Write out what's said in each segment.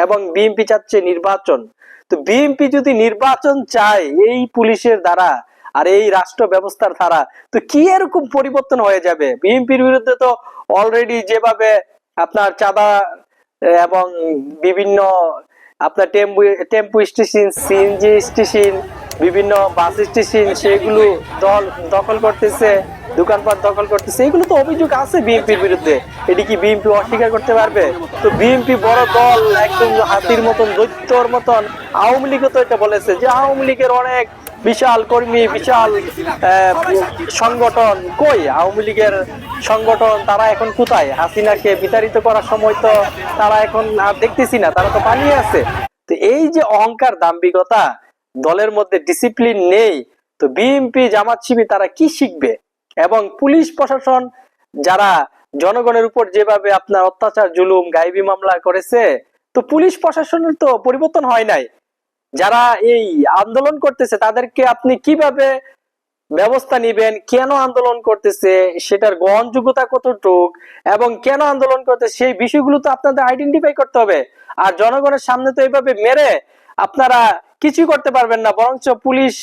এবং বিএনপি চাচ্ছে নির্বাচন। তো বিএনপি যদি নির্বাচন চায় এই পুলিশের দ্বারা আর এই রাষ্ট্র ব্যবস্থার দ্বারা, তো কি এরকম পরিবর্তন হয়ে যাবে? বিএনপির বিরুদ্ধে তো অলরেডি যেভাবে আপনার চাঁদা এবং বিভিন্ন আপনার টেম্পু স্টেশন, সিএনজি স্টেশন, বিভিন্ন বাস স্টেশন সেগুলো দখল করতেছে, দোকানপাট দখল করতেছে, এগুলো তো অভিযোগ আছে বিএনপির বিরুদ্ধে। এটি কি বিএনপি অস্বীকার করতে পারবে? তো বিএনপি বড় দল, একদম হাতির মতন, দৈত্যর মতন। আওয়ামী লীগও তো এটা বলেছে যে আওয়ামী লীগের অনেক বিশাল কর্মী, বিশাল সংগঠন। কই আওয়ামী লীগের সংগঠন? তারা এখন কোথায়? হাসিনাকে বিতাড়িত করার সময় তো তারা এখন আর দেখতেছি না, তারা তো পালিয়ে আছে। তো এই যে অহংকার, দাম্ভিকতা, দলের মধ্যে ডিসিপ্লিন নেই, তো বিএনপি জামাত শিবির তারা কি শিখবে? এবং পুলিশ প্রশাসন যারা জনগণের উপর যেভাবে আপনার অত্যাচার, জুলুম, গায়েবী মামলা করেছে, তো পুলিশ প্রশাসনের তো পরিবর্তন হয় নাই। যারা এই আন্দোলন করতেছে তাদেরকে আপনি কিভাবে ব্যবস্থা নিবেন? কেন আন্দোলন করতেছে, সেটার গ্রহণযোগ্যতা কতটুক, এবং কেন আন্দোলন করতেছে, সেই বিষয়গুলো তো আপনাদের আইডেন্টিফাই করতে হবে। আর জনগণের সামনে তো এইভাবে মেরে আপনারা কিছু করতে পারবেন না, বরঞ্চ পুলিশ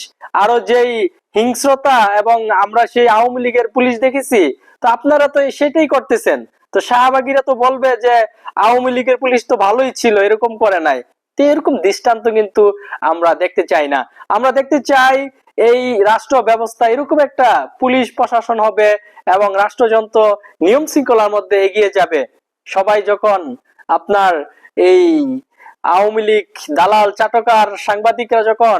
আরো যেই হিংস্রতা, এবং আমরা সেই আওয়ামী লীগের পুলিশ দেখেছি, তো আপনারা তো সেটাই করতেছেন। তো শাহবাগীরা তো বলবে যে আওয়ামী লীগের পুলিশ তো ভালোই ছিল, এরকম করে নাই। তো এরকম দৃষ্টান্ত কিন্তু আমরা দেখতে চাই না। আমরা দেখতে চাই এই রাষ্ট্র ব্যবস্থা এরকম একটা পুলিশ প্রশাসন হবে এবং রাষ্ট্রযন্ত্র নিয়ম শৃঙ্খলার মধ্যে এগিয়ে যাবে। সবাই যখন আপনার এই আওয়ামী লীগ দালাল, চাটকার, সাংবাদিকরা যখন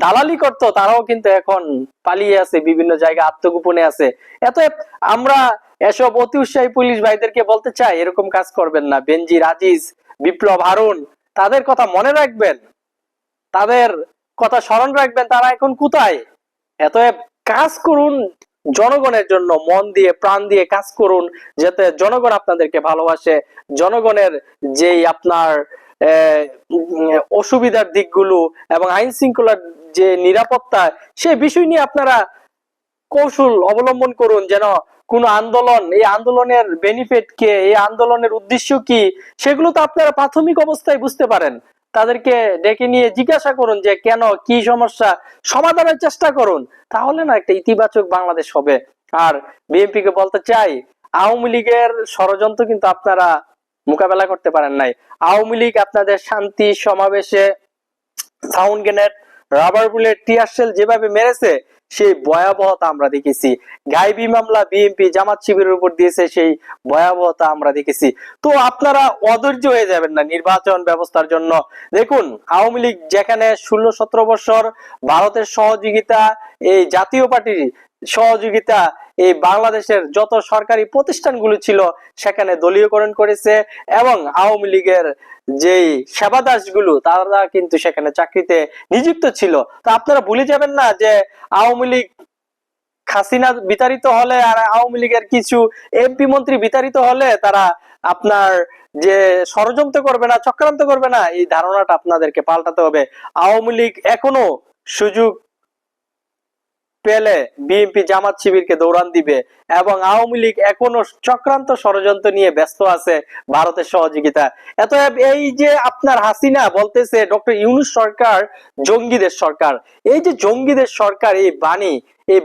দালালি করতো, তারাও কিন্তু এখন পালিয়ে আছে, বিভিন্ন জায়গায় আত্মগোপনে আছে। আমরা এসব অতি উৎসাহী পুলিশ ভাইদেরকে বলতে চাই, এরকম কাজ করবেন না। বেনজির, আজিজ, বিপ্লব, হারুন, তাদের কথা মনে রাখবেন, তাদের কথা স্মরণ রাখবেন। তারা এখন কোথায়? এতএব কাজ করুন জনগণের জন্য, মন দিয়ে, প্রাণ দিয়ে কাজ করুন, যাতে জনগণ আপনাদেরকে ভালোবাসে। জনগণের যেই আপনার অসুবিধার দিকগুলো এবং আইন শৃঙ্খলার যে নিরাপত্তা, সেই বিষয় নিয়ে আপনারা কৌশল অবলম্বন করুন, যেন কোন আন্দোলন, এই আন্দোলনের বেনিফিট কে, এই আন্দোলনের উদ্দেশ্য কি, সেগুলো তো আপনারা প্রাথমিক অবস্থায় বুঝতে পারেন। তাদেরকে ডেকে নিয়ে জিজ্ঞাসা করুন যে কেন, কি সমস্যা, সমাধানের চেষ্টা করুন। তাহলে না একটা ইতিবাচক বাংলাদেশ হবে। আর বিএনপি কে বলতে চাই, আওয়ামী লীগের ষড়যন্ত্র কিন্তু আপনারা মোকাবেলা করতে পারেন নাই। আওয়ামী লীগ আপনাদের শান্তি সমাবেশে sound grenade, rubber bullet, tear shell যেভাবে মেরেছে, সেই ভয়াবহতা আমরা দেখেছি। গায়েবী মামলা বিএনপি জামাত শিবিরের উপর দিয়েছে, সেই ভয়াবহতা আমরা দেখেছি। তো আপনারা অধৈর্য হয়ে যাবেন না নির্বাচন ব্যবস্থার জন্য। দেখুন, আওয়ামী লীগ যেখানে 16-17 বছর ভারতের সহযোগিতা, এই জাতীয় পার্টির সহযোগিতা, এই বাংলাদেশের যত সরকারি প্রতিষ্ঠানগুলো ছিল সেখানে দলীয়করণ করেছে, এবং আওয়ামী লীগের যেই সেবাদাসগুলো তারা কিন্তু সেখানে চাকরিতে নিযুক্ত ছিল। তো আপনারা ভুলে যাবেন না যে আওয়ামী লীগ হাসিনা বিতাড়িত হলে আর আওয়ামী লীগের কিছু এমপি মন্ত্রী বিতাড়িত হলে তারা আপনার যে ষড়যন্ত্র করবে না, চক্রান্ত করবে না, এই ধারণাটা আপনাদেরকে পাল্টাতে হবে। আওয়ামী লীগ এখনো সুযোগ পেলে বিএনপি জামাত শিবিরকে দৌড়ান দিবে, এবং আওয়ামী লীগ এখনো চক্রান্ত ষড়যন্ত্র নিয়ে ব্যস্ত আছে ভারতের সহযোগিতা। এতএব এই যে আপনার হাসিনা বলতেছে ডক্টর ইউনূস সরকার জঙ্গিদের সরকার, এই যে জঙ্গিদের সরকার, এই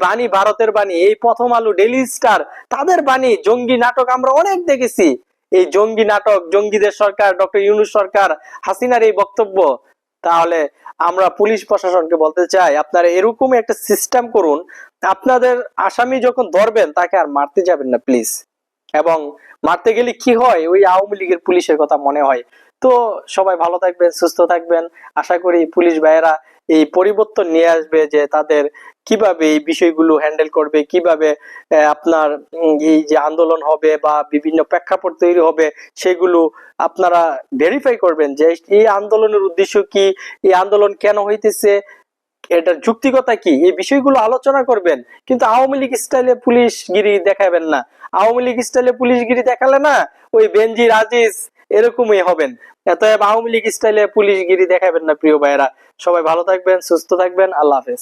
বাণী ভারতের বাণী, এই প্রথম আলো, ডেইলি স্টার, তাদের বাণী, জঙ্গি নাটক আমরা অনেক দেখেছি। এই জঙ্গি নাটক, জঙ্গিদের সরকার, ডক্টর ইউনূস সরকার, হাসিনার এই বক্তব্য। তাহলে আমরা পুলিশ প্রশাসনকে বলতে চাই, আপনারা এরকম একটা সিস্টেম করুন, আপনাদের আসামি যখন ধরবেন তাকে আর মারতে যাবেন না প্লিজ। এবং মারতে গেলে কি হয়, ওই আওয়ামী লীগের পুলিশের কথা মনে হয়। তো সবাই ভালো থাকবেন, সুস্থ থাকবেন। আশা করি পুলিশ ভাইয়েরা এই পরিবর্তন নিয়ে আসবে, যে তাদের কিভাবে এই বিষয়গুলো হ্যান্ডেল করবে, কিভাবে আপনার এই যে আন্দোলন হবে বা বিভিন্ন প্রেক্ষাপট তৈরি হবে, সেগুলো আপনারা ভেরিফাই করবেন যে এই আন্দোলনের উদ্দেশ্য কি, এই আন্দোলন কেন হইতেছে, এটার যুক্তিকতা কি, এই বিষয়গুলো আলোচনা করবেন। কিন্তু আওয়ামী লীগ স্টাইলে পুলিশগিরি দেখাবেন না। আওয়ামী লীগ স্টাইলে পুলিশগিরি দেখালে না ওই বেনজির, আজিজ এরকমই হবেন। এতএব আওয়ামী লীগ স্টাইলে পুলিশগিরি দেখাবেন না প্রিয় ভাইয়েরা। সবাই ভালো থাকবেন, সুস্থ থাকবেন। আল্লাহ হাফেজ।